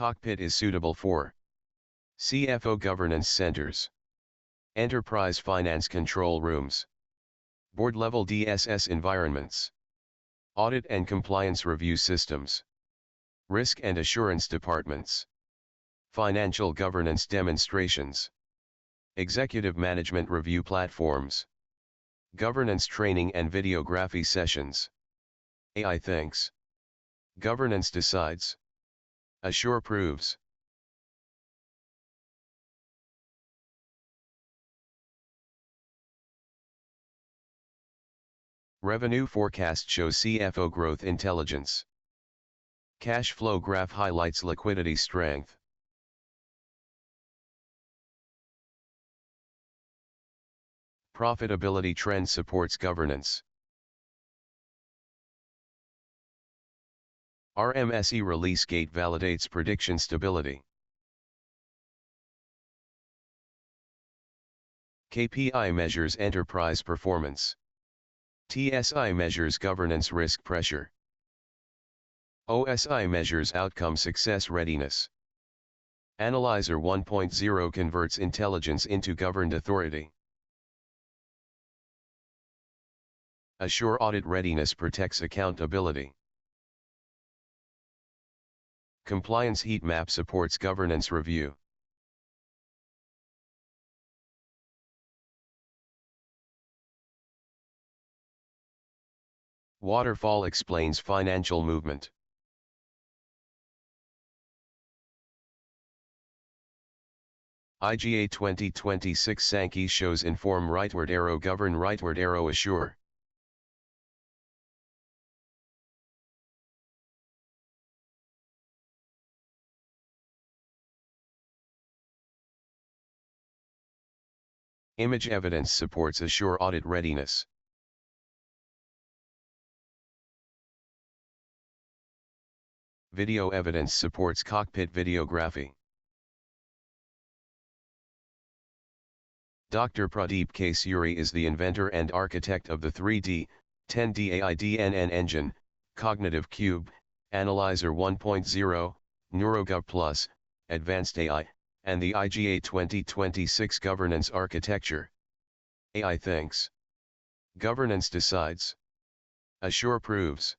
Cockpit is suitable for CFO governance centers, enterprise finance control rooms, board-level DSS environments, audit and compliance review systems, risk and assurance departments, financial governance demonstrations, executive management review platforms, governance training and videography sessions. AI thinks. Governance decides. Assure proves. Revenue forecast shows CFO growth intelligence. Cash flow graph highlights liquidity strength. Profitability trend supports governance. RMSE release gate validates prediction stability. KPI measures enterprise performance. TSI measures governance risk pressure. OSI measures outcome success readiness. Analyzer 1.0 converts intelligence into governed authority. Assure audit readiness protects accountability. Compliance heat map supports governance review. Waterfall explains financial movement. IGA 2026 Sankey shows inform rightward arrow govern rightward arrow assure. Image evidence supports assure audit readiness. Video evidence supports cockpit videography. DrPradeepKSuri is the inventor and architect of the 3D, 10D AI DNN Engine, Cognitive Cube, Analyzer 1.0, NeuroGov Plus, Advanced AI, and the IGA 2026 governance architecture. AI thinks. Governance decides. Assure proves.